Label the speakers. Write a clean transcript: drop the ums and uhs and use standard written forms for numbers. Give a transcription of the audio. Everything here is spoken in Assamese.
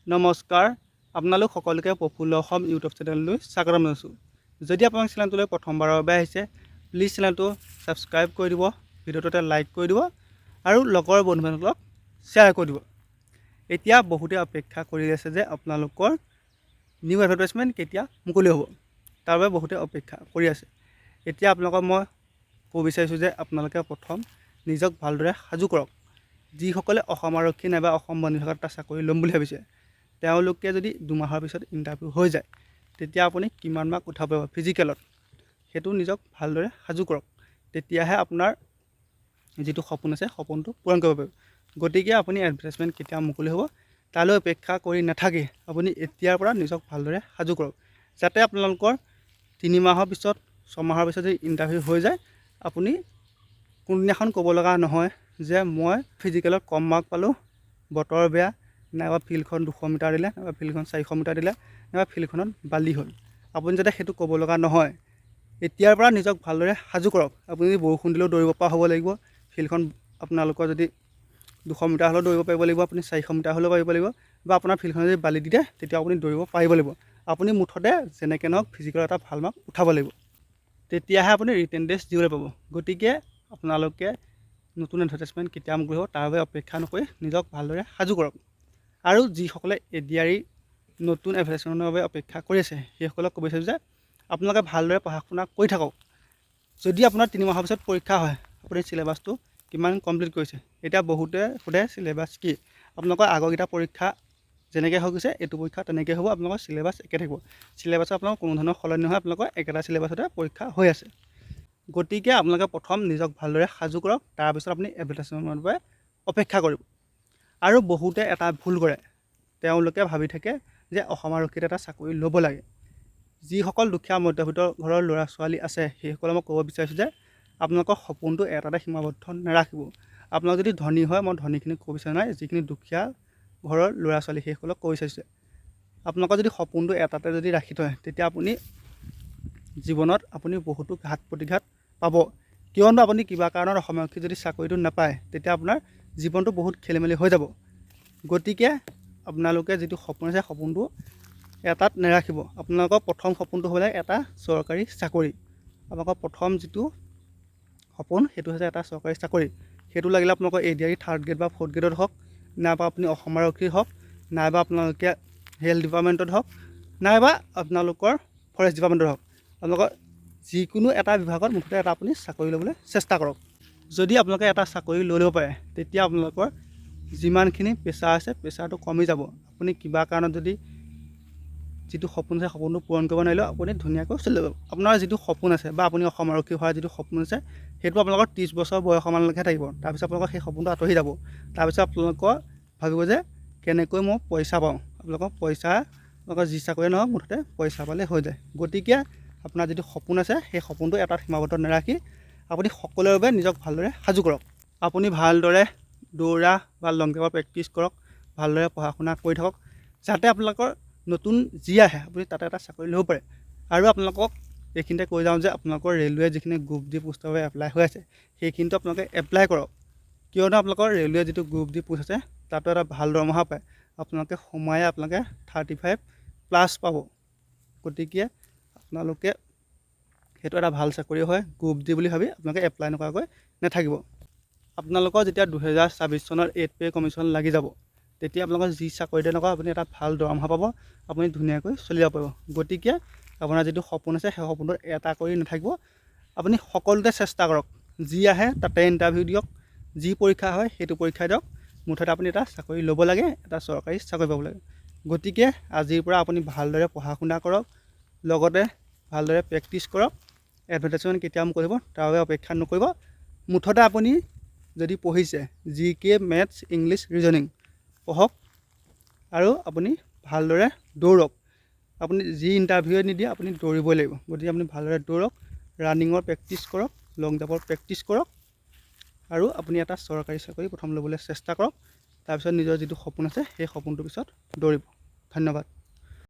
Speaker 1: নমস্কাৰ, আপোনালোক সকলোকে প্ৰফুল্ল অসম ইউটিউব চেনেললৈ স্বাগতম জনাইছোঁ। যদি আপোনালোক চেনেলটোলৈ প্ৰথমবাৰৰ বাবে আহিছে, প্লিজ চেনেলটো ছাবস্ক্ৰাইব কৰি দিব, ভিডিঅ'টোতে লাইক কৰি দিব আৰু লগৰ বন্ধু-বান্ধৱক শ্বেয়াৰ কৰি দিব। এতিয়া বহুতে অপেক্ষা কৰি আছে যে আপোনালোকৰ নিউ এডভাৰটাইজমেণ্ট কেতিয়া মুকলি হ'ব, তাৰ বাবে বহুতে অপেক্ষা কৰি আছে। এতিয়া আপোনালোকক মই ক'ব বিচাৰিছোঁ যে আপোনালোকে প্ৰথম নিজক ভালদৰে সাজু কৰক। যিসকলে অসম আৰক্ষী নাইবা অসম বন বিভাগত এটা চাকৰি ল'ম বুলি ভাবিছে, তেওঁলোকে যদি 2 মাহৰ পিছত ইণ্টাৰভিউ হৈ যায়, তেতিয়া আপুনি কিমান মাৰ্ক উঠাব পাৰিব ফিজিকেলত, সেইটো নিজক ভালদৰে সাজু কৰক। তেতিয়াহে আপোনাৰ যিটো সপোন আছে, সপোনটো পূৰণ কৰিব পাৰিব। গতিকে আপুনি এডভাৰটাইজমেণ্ট কেতিয়া মুকলি হ'ব তালৈ অপেক্ষা কৰি নাথাকি আপুনি এতিয়াৰ পৰা নিজক ভালদৰে সাজু কৰক, যাতে আপোনালোকৰ 3 মাহৰ পিছত 6 মাহৰ পিছত যদি ইণ্টাৰভিউ হৈ যায়, আপুনি কোনদিনাখন ক'ব লগা নহয় যে মই ফিজিকেলত কম মাৰ্ক পালোঁ, বতৰ বেয়া, নাইবা ফিল্ডখন 200 মিটাৰ দিলে, নাইবা ফিল্ডখন 400 মিটাৰ দিলে, নাইবা ফিল্ডখনত বালি হ'ল। আপুনি যাতে সেইটো ক'ব লগা নহয়, এতিয়াৰ পৰা নিজক ভালদৰে সাজু কৰক। আপুনি যদি বৰষুণ দিলেও দৌৰিব পৰা হ'ব লাগিব, ফিল্ডখন আপোনালোকৰ যদি 200 মিটাৰ হ'লেও দৌৰিব পাৰিব লাগিব, আপুনি 400 মিটাৰ হ'লেও পাৰিব লাগিব, বা আপোনাৰ ফিল্ডখন যদি বালি দি দিয়ে তেতিয়া আপুনি দৌৰিব পাৰিব লাগিব। আপুনি মুঠতে যেনেকৈ নহওক ফিজিকেলত এটা ভাল মাৰ্ক উঠাব লাগিব, তেতিয়াহে আপুনি ৰিটেন টেষ্ট দিবলৈ পাব। গতিকে আপোনালোকে নতুন এডভাৰটাইজমেণ্ট কেতিয়া মুকলি হ'ব তাৰ বাবে অপেক্ষা নকৰি নিজক ভালদৰে সাজু কৰক। আৰু যিসকলে এডিআৰই নতুন এডভাৰটাইজমেণ্টৰ বাবে অপেক্ষা কৰি আছে, সেইসকলক ক'ব বিচাৰিছোঁ যে আপোনালোকে ভালদৰে পঢ়া শুনা কৰি থাকক। যদি আপোনাৰ 3 মাহৰ পিছত পৰীক্ষা হয়, আপুনি চিলেবাছটো কিমান কমপ্লিট কৰিছে। এতিয়া বহুতে সোধে চিলেবাছ কি, আপোনালোকৰ আগৰকেইটা পৰীক্ষা যেনেকৈ হৈ গৈছে এইটো পৰীক্ষা তেনেকৈ হ'ব, আপোনালোকৰ চিলেবাছ একে থাকিব। চিলেবাছত আপোনালোকৰ কোনো ধৰণৰ সলনি নহয়, আপোনালোকৰ একেটা চিলেবাছতে পৰীক্ষা হৈ আছে। গতিকে আপোনালোকে প্ৰথম নিজক ভালদৰে সাজু কৰক, তাৰপিছত আপুনি এডভাৰটাইজমেণ্টৰ বাবে অপেক্ষা কৰিব। আৰু বহুতে এটা ভুল কৰে, তেওঁলোকে ভাবি থাকে যে অসম আৰক্ষীত এটা চাকৰি ল'ব লাগে। যিসকল দুখীয়া মধ্যবিত্ত ঘৰৰ ল'ৰা ছোৱালী আছে, সেইসকলে মই ক'ব বিচাৰিছোঁ যে আপোনালোকৰ সপোনটো এটাতে সীমাবদ্ধ নাৰাখিব। আপোনালোক যদি ধনী হয়, মই ধনীখিনিক ক'ব বিচৰা নাই, যিখিনি দুখীয়া ঘৰৰ ল'ৰা ছোৱালী সেইসকলক ক'ব বিচাৰিছোঁ, আপোনালোকৰ যদি সপোনটো এটাতে যদি ৰাখি থয়, তেতিয়া আপুনি জীৱনত আপুনি বহুতো ঘাত প্ৰতিঘাত পাব। কিয়নো আপুনি কিবা কাৰণত অসম আৰক্ষীত যদি চাকৰিটো নাপায়, তেতিয়া আপোনাৰ জীৱনটো বহুত খেলি মেলি হৈ যাব। গতিকে আপোনালোকে যিটো সপোন আছে, সপোনটো এটাত নাৰাখিব। আপোনালোকৰ প্ৰথম সপোনটো হ'ব লাগে এটা চৰকাৰী চাকৰি। আপোনালোকৰ প্ৰথম যিটো সপোন সেইটো হৈছে এটা চৰকাৰী চাকৰি। সেইটো লাগিলে আপোনালোকৰ এডিআৰই 3rd গ্ৰেড বা 4th গ্ৰেডত হওক, নাইবা আপুনি অসম আৰক্ষীৰ হওক, নাইবা আপোনালোকে হেল্থ ডিপাৰ্টমেণ্টত হওক, নাইবা আপোনালোকৰ ফৰেষ্ট ডিপাৰ্টমেণ্টত হওক, আপোনালোকৰ যিকোনো এটা বিভাগত মুঠতে এটা আপুনি চাকৰি ল'বলৈ চেষ্টা কৰক। যদি আপোনালোকে এটা চাকৰি লৈ ল'ব পাৰে, তেতিয়া আপোনালোকৰ যিমানখিনি প্ৰেছাৰ আছে প্ৰেছাৰটো কমি যাব। আপুনি কিবা কাৰণত যদি যিটো সপোন আছে সপোনটো পূৰণ কৰিব নোৱাৰিলেও আপুনি ধুনীয়াকৈ চলি যাব। আপোনাৰ যিটো সপোন আছে বা আপুনি অসম আৰক্ষী হোৱাৰ যিটো সপোন আছে, সেইটো আপোনালোকৰ 30 বছৰ বয়সমানলৈকে থাকিব। তাৰপিছত আপোনালোকৰ সেই সপোনটো আঁতৰি যাব। তাৰপিছত আপোনালোকৰ ভাবিব যে কেনেকৈ মই পইচা পাওঁ। আপোনালোকৰ যি চাকৰি নহওক মুঠতে পইচা পালে হৈ যায়। গতিকে আপোনাৰ যিটো সপোন আছে, সেই সপোনটো এটাত সীমাবদ্ধ নাৰাখি আপুনি সকলোৰে বাবে নিজক ভালদৰে সাজু কৰক। আপুনি ভালদৰে দৌৰা বা লং জাম্পৰ প্ৰেক্টিছ কৰক, ভালদৰে পঢ়া শুনা কৰি থাকক, যাতে আপোনালোকৰ নতুন যি আহে আপুনি তাতে এটা চাকৰি ল'ব পাৰে। আৰু আপোনালোকক এইখিনিতে কৈ যাওঁ যে আপোনালোকৰ ৰেলৱে যিখিনি গ্ৰুপ ডি পোষ্টৰ বাবে এপ্লাই হৈ আছে, সেইখিনিতো আপোনালোকে এপ্লাই কৰক। কিয়নো আপোনালোকৰ ৰেলৱে যিটো গ্ৰুপ ডি পোষ্ট আছে, তাতো এটা ভাল দৰমহা পায়। আপোনালোকে সোমাই আপোনালোকে 35+ পাব। গতিকে আপোনালোকে সেইটো এটা ভাল চাকৰি হয়, গ্ৰুপ ডি বুলি ভাবি আপোনালোকে এপ্লাই নকৰাকৈ নাথাকিব। আপোনালোকৰ যেতিয়া 2024 চনৰ 8 পে কমিশ্যন লাগি যাব, তেতিয়া আপোনালোকৰ যি চাকৰিতে নকৰক আপুনি এটা ভাল দৰমহা পাব, আপুনি ধুনীয়াকৈ চলি যাব পাৰিব। গতিকে আপোনাৰ যিটো সপোন আছে, সেই সপোনটো এটা কৰি নাথাকিব, আপুনি সকলোতে চেষ্টা কৰক। যি আহে তাতে ইণ্টাৰভিউ দিয়ক, যি পৰীক্ষা হয় সেইটো পৰীক্ষা দিয়ক, মুঠতে আপুনি এটা চাকৰি ল'ব লাগে, এটা চৰকাৰী চাকৰি পাব লাগে। গতিকে আজিৰ পৰা আপুনি ভালদৰে পঢ়া শুনা কৰক, লগতে ভালদৰে প্ৰেক্টিছ কৰক। এডভাৰটাইজমেণ্ট কেতিয়া মুকলি হ'ব তাৰ বাবে অপেক্ষা নকৰিব। মুঠতে আপুনি যদি পঢ়িছে, GK, মেথছ, ইংলিছ, ৰিজনিং পঢ়ক আৰু আপুনি ভালদৰে দৌৰক। আপুনি যি ইণ্টাৰভিউৱে নিদিয়ে আপুনি দৌৰিবই লাগিব। গতিকে আপুনি ভালদৰে দৌৰক, ৰানিঙৰ প্ৰেক্টিছ কৰক, লং জাম্পৰ প্ৰেক্টিছ কৰক, আৰু আপুনি এটা চৰকাৰী চাকৰি প্ৰথম ল'বলৈ চেষ্টা কৰক। তাৰপিছত নিজৰ যিটো সপোন আছে সেই সপোনটোৰ পিছত দৌৰিব। ধন্যবাদ।